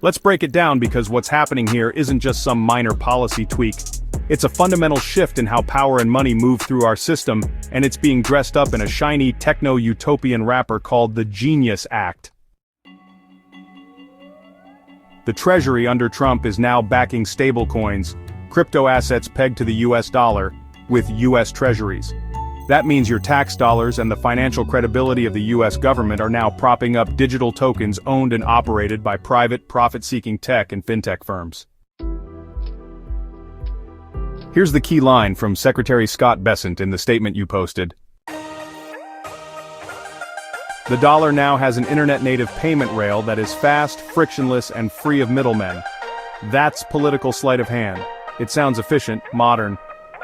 Let's break it down because what's happening here isn't just some minor policy tweak. It's a fundamental shift in how power and money move through our system, and it's being dressed up in a shiny techno-utopian wrapper called the Genius Act. The Treasury under Trump is now backing stablecoins, crypto assets pegged to the US dollar, with US Treasuries. That means your tax dollars and the financial credibility of the US government are now propping up digital tokens owned and operated by private, profit-seeking tech and fintech firms. Here's the key line from Secretary Scott Bessent in the statement you posted. The dollar now has an internet-native payment rail that is fast, frictionless, and free of middlemen. That's political sleight of hand. It sounds efficient, modern,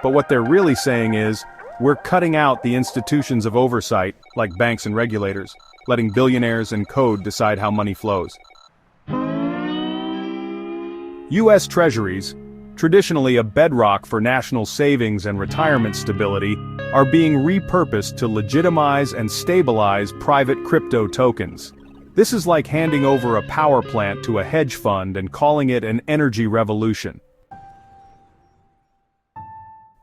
but what they're really saying is, we're cutting out the institutions of oversight, like banks and regulators, letting billionaires and code decide how money flows. US Treasuries, traditionally a bedrock for national savings and retirement stability, are being repurposed to legitimize and stabilize private crypto tokens. This is like handing over a power plant to a hedge fund and calling it an energy revolution.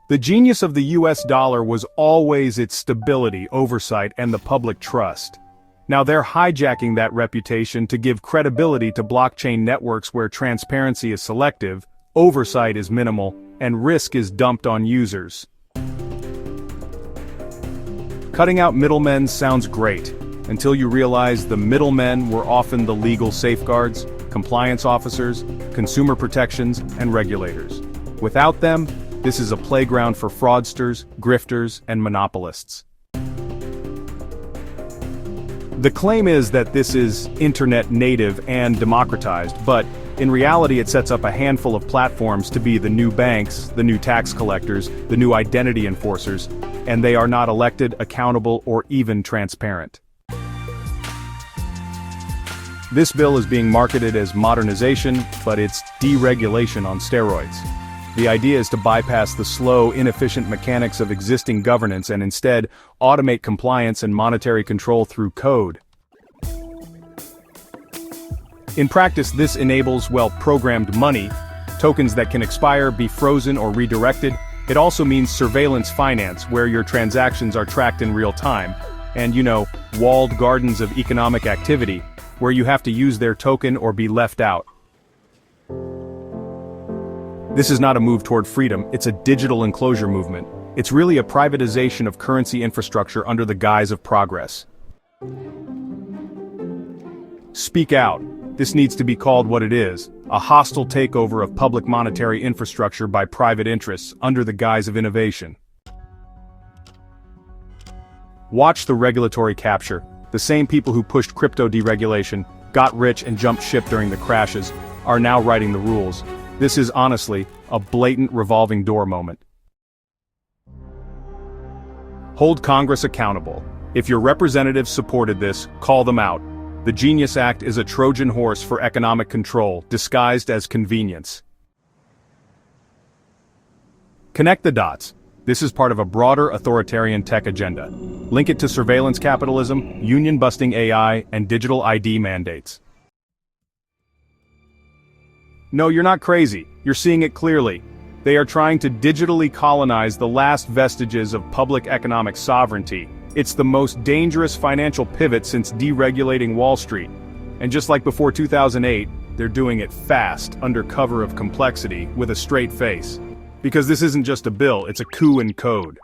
The genius of the US dollar was always its stability, oversight, and the public trust. Now they're hijacking that reputation to give credibility to blockchain networks where transparency is selective, oversight is minimal, and risk is dumped on users. Cutting out middlemen sounds great, until you realize the middlemen were often the legal safeguards, compliance officers, consumer protections, and regulators. Without them, this is a playground for fraudsters, grifters, and monopolists. The claim is that this is internet native and democratized, but in reality it sets up a handful of platforms to be the new banks, the new tax collectors, the new identity enforcers, and they are not elected, accountable, or even transparent. This bill is being marketed as modernization, but it's deregulation on steroids. The idea is to bypass the slow, inefficient mechanics of existing governance and instead automate compliance and monetary control through code. In practice, this enables, programmed money, tokens that can expire, be frozen, or redirected. It also means surveillance finance, where your transactions are tracked in real time, and walled gardens of economic activity, where you have to use their token or be left out. This is not a move toward freedom, it's a digital enclosure movement. It's really a privatization of currency infrastructure under the guise of progress. Speak out. This needs to be called what it is, a hostile takeover of public monetary infrastructure by private interests under the guise of innovation. Watch the regulatory capture. The same people who pushed crypto deregulation, got rich and jumped ship during the crashes, are now writing the rules. This is honestly a blatant revolving door moment. Hold Congress accountable. If your representatives supported this, call them out. The Genius Act is a Trojan horse for economic control, disguised as convenience. Connect the dots. This is part of a broader authoritarian tech agenda. Link it to surveillance capitalism, union-busting AI, and digital ID mandates. No, you're not crazy. You're seeing it clearly. They are trying to digitally colonize the last vestiges of public economic sovereignty. It's the most dangerous financial pivot since deregulating Wall Street. And just like before 2008, they're doing it fast, under cover of complexity, with a straight face. Because this isn't just a bill, it's a coup in code.